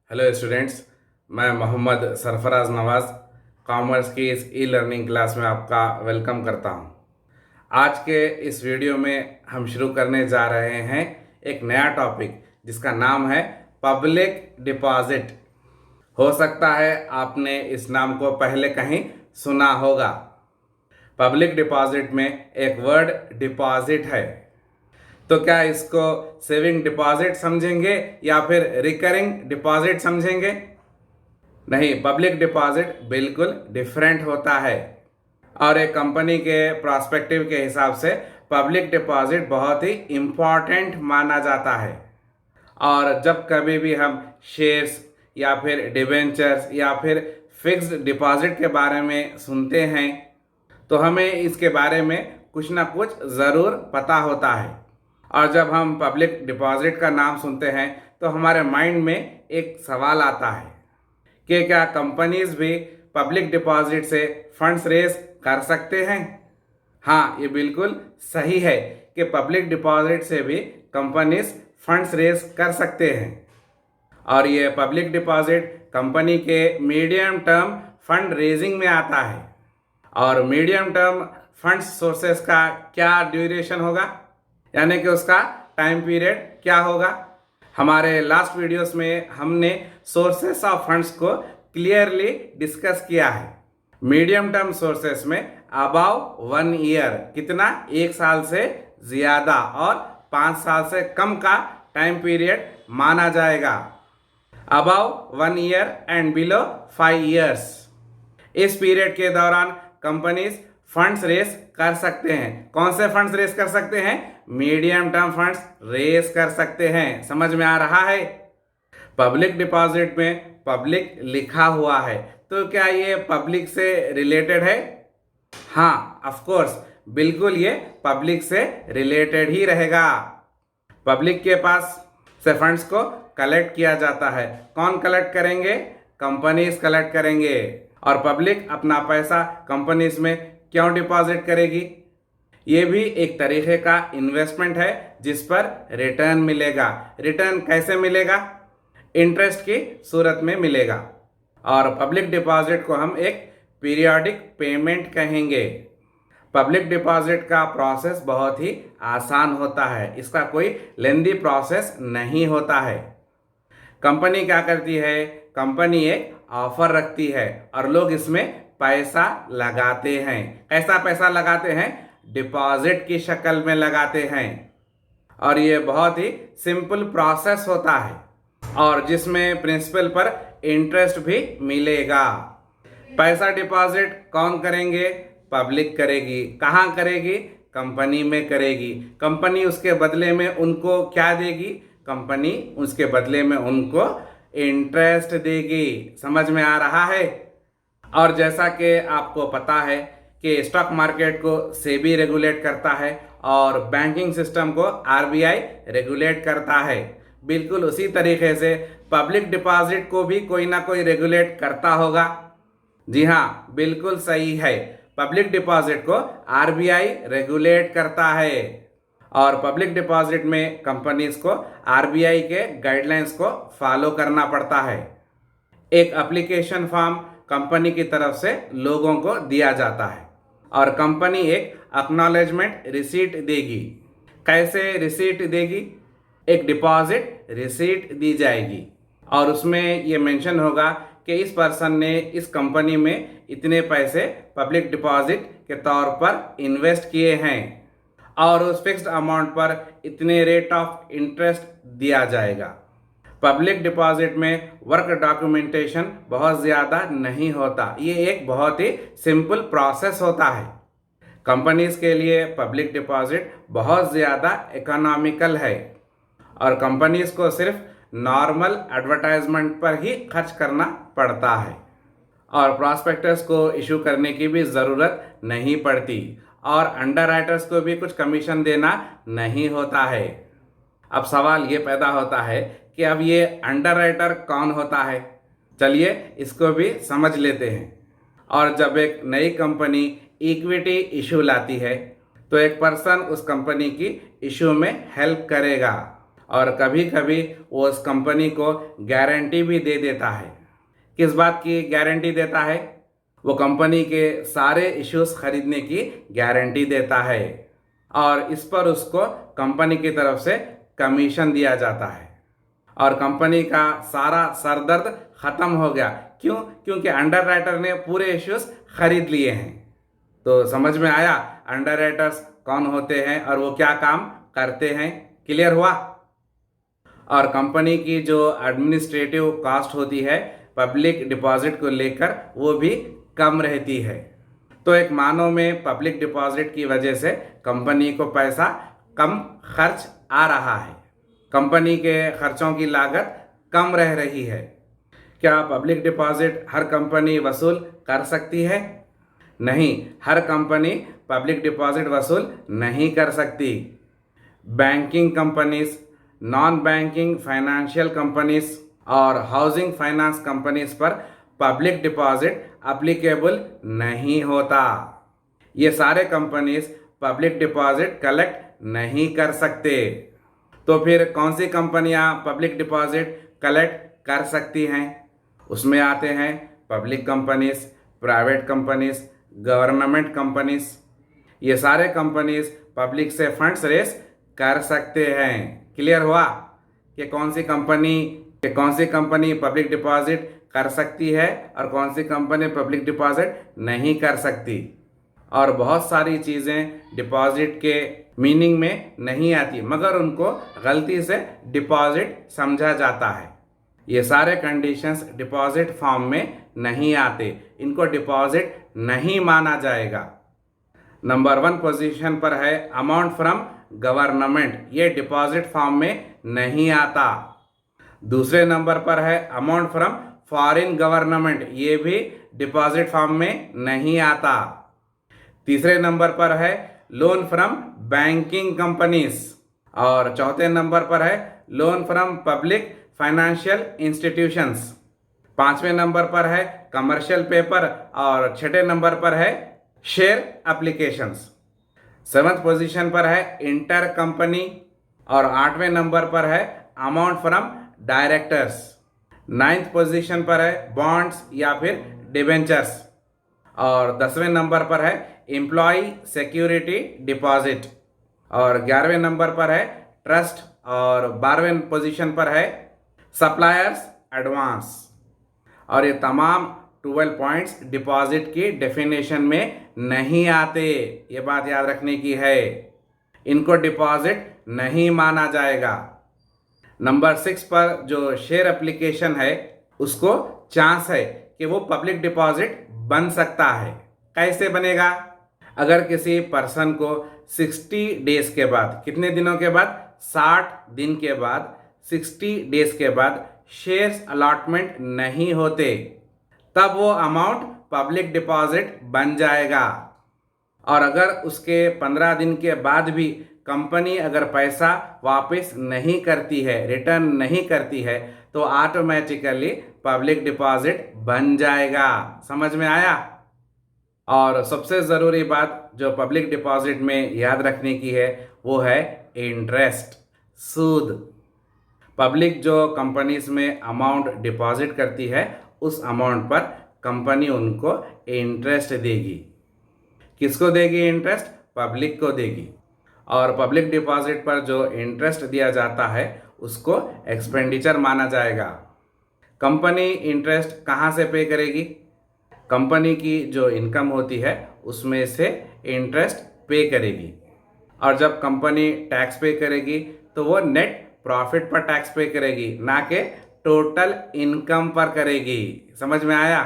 Hello students, मैं मोहम्मद सरफराज नवाज़ commerce की इस ई लर्निंग क्लास में आपका वेलकम करता हूं। आज के इस वीडियो में हम शुरू करने जा रहे हैं एक नया टॉपिक जिसका नाम है पब्लिक डिपॉजिट। हो सकता है आपने इस नाम को पहले कहीं सुना होगा। पब्लिक डिपॉजिट में एक वर्ड डिपॉजिट है, तो क्या इसको सेविंग डिपॉजिट समझेंगे या फिर रिकरिंग डिपॉजिट समझेंगे? नहीं, पब्लिक डिपॉजिट बिल्कुल डिफरेंट होता है और एक कंपनी के प्रोस्पेक्टिव के हिसाब से पब्लिक डिपॉजिट बहुत ही इम्पॉर्टेंट माना जाता है। और जब कभी भी हम शेयर्स या फिर डिबेंचर्स या फिर फिक्स्ड डिपॉजिट के बारे में सुनते हैं तो हमें इसके बारे में कुछ ना कुछ ज़रूर पता होता है। और जब हम पब्लिक डिपॉजिट का नाम सुनते हैं तो हमारे माइंड में एक सवाल आता है कि क्या कंपनीज भी पब्लिक डिपॉजिट से फंड्स रेज कर सकते हैं? हाँ, ये बिल्कुल सही है कि पब्लिक डिपॉजिट से भी कंपनीज फंड्स रेज कर सकते हैं। और ये पब्लिक डिपॉजिट कंपनी के मीडियम टर्म फंड रेजिंग में आता है। और मीडियम टर्म फंड्स सोर्सेस का क्या ड्यूरेशन होगा, यानी कि उसका टाइम पीरियड क्या होगा? हमारे लास्ट वीडियोस में हमने सोर्सेस ऑफ फंड्स को क्लियरली डिस्कस किया है। मीडियम टर्म सोर्सेस में अबाव 1 ईयर, कितना? 1 साल से ज़्यादा और 5 साल से कम का टाइम पीरियड माना जाएगा। Above 1 year and below 5 years, इस पीरियड के दौरान कंपनीज फंड्स रेस कर सकते हैं। कौन से फंड्स रेस कर सकते हैं? मीडियम टर्म फंड्स रेस कर सकते हैं। समझ में आ रहा है? पब्लिक डिपॉजिट में पब्लिक लिखा हुआ है, तो क्या ये पब्लिक से रिलेटेड है? हाँ, ऑफ कोर्स, बिल्कुल ये पब्लिक से रिलेटेड ही रहेगा। पब्लिक के पास से फंड्स को कलेक्ट किया जाता है। कौन कलेक्ट करेंगे? कंपनीज कलेक्ट करेंगे। और पब्लिक अपना पैसा कंपनीज में क्यों डिपॉजिट करेगी? ये भी एक तरीके का इन्वेस्टमेंट है जिस पर रिटर्न मिलेगा। रिटर्न कैसे मिलेगा? इंटरेस्ट की सूरत में मिलेगा। और पब्लिक डिपॉजिट को हम एक पीरियोडिक पेमेंट कहेंगे। पब्लिक डिपॉजिट का प्रोसेस बहुत ही आसान होता है, इसका कोई लेंदी प्रोसेस नहीं होता है। कंपनी क्या करती है? कंपनी एक ऑफर रखती है और लोग इसमें पैसा लगाते हैं। कैसा पैसा लगाते हैं? डिपॉजिट की शक्ल में लगाते हैं। और ये बहुत ही सिंपल प्रोसेस होता है और जिसमें प्रिंसिपल पर इंटरेस्ट भी मिलेगा। पैसा डिपॉजिट कौन करेंगे? पब्लिक करेगी। कहाँ करेगी? कंपनी में करेगी। कंपनी उसके बदले में उनको क्या देगी? कंपनी उसके बदले में उनको इंटरेस्ट देगी। समझ में आ रहा है? और जैसा कि आपको पता है कि स्टॉक मार्केट को सेबी रेगुलेट करता है और बैंकिंग सिस्टम को आरबीआई रेगुलेट करता है, बिल्कुल उसी तरीके से पब्लिक डिपॉजिट को भी कोई ना कोई रेगुलेट करता होगा। जी हाँ, बिल्कुल सही है। पब्लिक डिपॉजिट को आरबीआई रेगुलेट करता है और पब्लिक डिपॉजिट में कंपनीज को आरबीआई के गाइडलाइंस को फॉलो करना पड़ता है। एक एप्लीकेशन फॉर्म कंपनी की तरफ से लोगों को दिया जाता है और कंपनी एक एक्नॉलेजमेंट रिसीट देगी। कैसे रिसीट देगी? एक डिपॉजिट रिसीट दी जाएगी और उसमें ये मेंशन होगा कि इस पर्सन ने इस कंपनी में इतने पैसे पब्लिक डिपॉजिट के तौर पर इन्वेस्ट किए हैं और उस फिक्स्ड अमाउंट पर इतने रेट ऑफ इंटरेस्ट दिया जाएगा। पब्लिक डिपॉजिट में वर्क डॉक्यूमेंटेशन बहुत ज़्यादा नहीं होता, ये एक बहुत ही सिंपल प्रोसेस होता है। कंपनीज के लिए पब्लिक डिपॉजिट बहुत ज़्यादा इकोनॉमिकल है और कंपनीज को सिर्फ नॉर्मल एडवर्टाइजमेंट पर ही खर्च करना पड़ता है और प्रॉस्पेक्टस को इशू करने की भी ज़रूरत नहीं पड़ती और अंडर राइटर्स को भी कुछ कमीशन देना नहीं होता है। अब सवाल ये पैदा होता है कि अब ये अंडर राइटर कौन होता है? चलिए इसको भी समझ लेते हैं। और जब एक नई कंपनी इक्विटी इशू लाती है तो एक पर्सन उस कंपनी की इशू में हेल्प करेगा और कभी कभी वो उस कंपनी को गारंटी भी दे देता है। किस बात की गारंटी देता है? वो कंपनी के सारे इश्यूज खरीदने की गारंटी देता है और इस पर उसको कंपनी की तरफ से कमीशन दिया जाता है और कंपनी का सारा सरदर्द खत्म हो गया। क्यों? क्योंकि अंडर राइटर ने पूरे इश्यूज खरीद लिए हैं। तो समझ में आया अंडर राइटर्स कौन होते हैं और वो क्या काम करते हैं? क्लियर हुआ? और कंपनी की जो एडमिनिस्ट्रेटिव कॉस्ट होती है पब्लिक डिपॉजिट को लेकर वो भी कम रहती है। तो एक मानों में पब्लिक डिपॉजिट की वजह से कंपनी को पैसा कम खर्च आ रहा है, कंपनी के खर्चों की लागत कम रह रही है। क्या पब्लिक डिपॉजिट हर कंपनी वसूल कर सकती है? नहीं, हर कंपनी पब्लिक डिपॉजिट वसूल नहीं कर सकती। Banking companies, non banking financial companies और हाउसिंग फाइनेंस कंपनीज पर पब्लिक डिपॉजिट एप्लीकेबल नहीं होता। ये सारे कंपनीज पब्लिक डिपॉजिट कलेक्ट नहीं कर सकते। तो फिर कौन सी कंपनियां पब्लिक डिपॉजिट कलेक्ट कर सकती हैं? उसमें आते हैं public companies, private companies, government companies. ये सारे कंपनीज पब्लिक से फंड्स रेस कर सकते हैं। क्लियर हुआ कि कौन सी कंपनी पब्लिक डिपॉजिट कर सकती है और कौन सी कंपनी पब्लिक डिपॉजिट नहीं कर सकती। और बहुत सारी चीज़ें डिपॉजिट के मीनिंग में नहीं आती मगर उनको गलती से डिपॉजिट समझा जाता है। ये सारे कंडीशंस डिपॉजिट फॉर्म में नहीं आते, इनको डिपॉजिट नहीं माना जाएगा। नंबर 1 पोजीशन पर है अमाउंट फ्रॉम गवर्नमेंट, ये डिपॉजिट फॉर्म में नहीं आता। दूसरे नंबर पर है अमाउंट फ्रॉम फॉरेन गवर्नमेंट, ये भी डिपॉजिट फॉर्म में नहीं आता। तीसरे नंबर पर है लोन फ्रॉम बैंकिंग कंपनीज और चौथे नंबर पर है loan from public financial institutions. पांचवें नंबर पर है कमर्शियल पेपर और छठे नंबर पर है शेयर एप्लीकेशंस। 7th पोजीशन पर है इंटर कंपनी और 8वें नंबर पर है amount from directors. 9th position पर है बॉन्ड्स या फिर डिबेंचर्स और 10वें नंबर पर है एम्प्लॉय सिक्योरिटी डिपॉजिट और 11वें नंबर पर है ट्रस्ट और 12वें पोजीशन पर है सप्लायर्स एडवांस। और ये तमाम 12 पॉइंट्स डिपॉजिट की डेफिनेशन में नहीं आते, ये बात याद रखने की है। इनको डिपॉजिट नहीं माना जाएगा। नंबर 6 पर जो शेयर एप्लीकेशन है उसको चांस है कि वो पब्लिक डिपॉजिट बन सकता है। कैसे बनेगा? अगर किसी पर्सन को 60 डेज के बाद, कितने दिनों के बाद? 60 दिन के बाद, 60 डेज के बाद शेयर्स अलॉटमेंट नहीं होते, तब वो अमाउंट पब्लिक डिपॉजिट बन जाएगा। और अगर उसके 15 दिन के बाद भी कंपनी अगर पैसा वापस नहीं करती है, रिटर्न नहीं करती है, तो ऑटोमेटिकली पब्लिक डिपॉजिट बन जाएगा। समझ में आया? और सबसे ज़रूरी बात जो पब्लिक डिपॉजिट में याद रखने की है वो है इंटरेस्ट, सूद। पब्लिक जो कंपनीज में अमाउंट डिपॉजिट करती है उस अमाउंट पर कंपनी उनको इंटरेस्ट देगी। किसको देगी इंटरेस्ट? पब्लिक को देगी। और पब्लिक डिपॉजिट पर जो इंटरेस्ट दिया जाता है उसको एक्सपेंडिचर माना जाएगा। कंपनी इंटरेस्ट कहाँ से पे करेगी? कंपनी की जो इनकम होती है उसमें से इंटरेस्ट पे करेगी। और जब कंपनी टैक्स पे करेगी तो वो नेट प्रॉफिट पर टैक्स पे करेगी, ना कि टोटल इनकम पर करेगी। समझ में आया?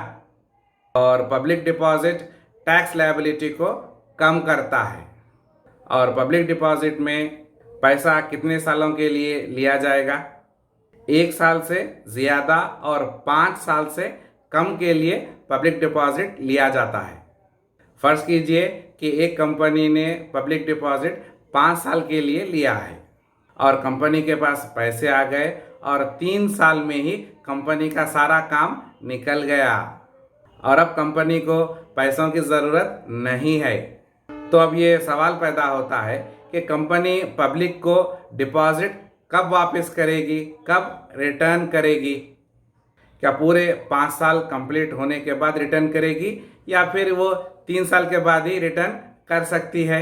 और पब्लिक डिपॉजिट टैक्स लायबिलिटी को कम करता है। और पब्लिक डिपॉजिट में पैसा कितने सालों के लिए लिया जाएगा? 1 साल से ज़्यादा और 5 साल से कम के लिए पब्लिक डिपॉजिट लिया जाता है। फर्ज कीजिए कि एक कंपनी ने पब्लिक डिपॉजिट 5 साल के लिए लिया है और कंपनी के पास पैसे आ गए और 3 साल में ही कंपनी का सारा काम निकल गया और अब कंपनी को पैसों की ज़रूरत नहीं है। तो अब ये सवाल पैदा होता है कि कंपनी पब्लिक को डिपॉजिट कब वापस करेगी, कब रिटर्न करेगी? क्या पूरे 5 साल कंप्लीट होने के बाद रिटर्न करेगी या फिर वो 3 साल के बाद ही रिटर्न कर सकती है?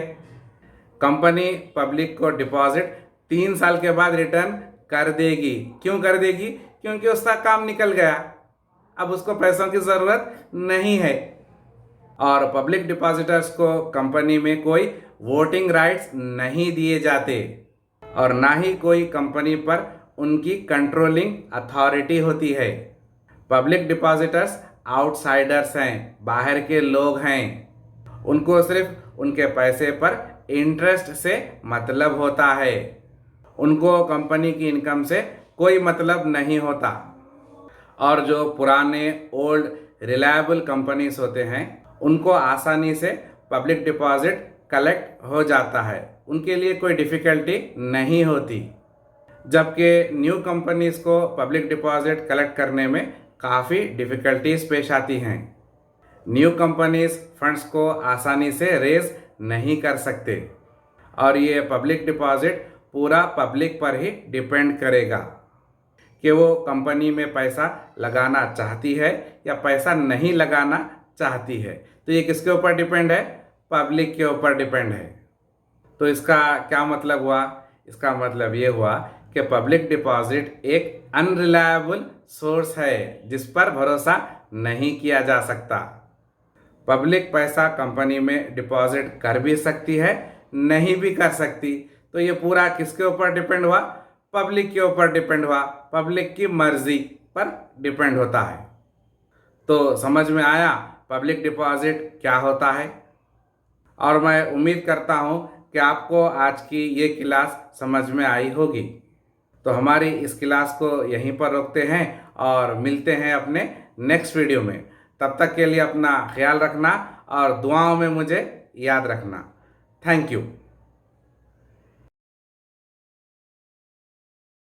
कंपनी पब्लिक को डिपॉजिट 3 साल के बाद रिटर्न कर देगी। क्यों कर देगी? क्योंकि उसका काम निकल गया, अब उसको पैसों की ज़रूरत नहीं है। और पब्लिक डिपॉजिटर्स को कंपनी में कोई वोटिंग राइट्स नहीं दिए जाते और ना ही कोई कंपनी पर उनकी कंट्रोलिंग अथॉरिटी होती है। पब्लिक डिपॉजिटर्स आउटसाइडर्स हैं, बाहर के लोग हैं। उनको सिर्फ उनके पैसे पर इंटरेस्ट से मतलब होता है, उनको कंपनी की इनकम से कोई मतलब नहीं होता। और जो पुराने ओल्ड रिलायबल कंपनीज होते हैं उनको आसानी से पब्लिक डिपॉजिट कलेक्ट हो जाता है, उनके लिए कोई डिफ़िकल्टी नहीं होती। जबकि न्यू कंपनीज को पब्लिक डिपॉजिट कलेक्ट करने में काफ़ी डिफ़िकल्टीज पेश आती हैं। न्यू कंपनीज फंड्स को आसानी से रेज नहीं कर सकते और ये पब्लिक डिपॉजिट पूरा पब्लिक पर ही डिपेंड करेगा कि वो कंपनी में पैसा लगाना चाहती है या पैसा नहीं लगाना चाहती है। तो ये किसके ऊपर डिपेंड है? पब्लिक के ऊपर डिपेंड है। तो इसका क्या मतलब हुआ? इसका मतलब ये हुआ कि पब्लिक डिपॉजिट एक अनरिलायबल सोर्स है जिस पर भरोसा नहीं किया जा सकता। पब्लिक पैसा कंपनी में डिपॉजिट कर भी सकती है, नहीं भी कर सकती। तो ये पूरा किसके ऊपर डिपेंड हुआ? पब्लिक के ऊपर डिपेंड हुआ, पब्लिक की मर्जी पर डिपेंड होता है। तो समझ में आया पब्लिक डिपॉजिट क्या होता है? और मैं उम्मीद करता हूँ कि आपको आज की ये क्लास समझ में आई होगी। तो हमारी इस क्लास को यहीं पर रोकते हैं और मिलते हैं अपने नेक्स्ट वीडियो में। तब तक के लिए अपना ख्याल रखना और दुआओं में मुझे याद रखना। Thank you.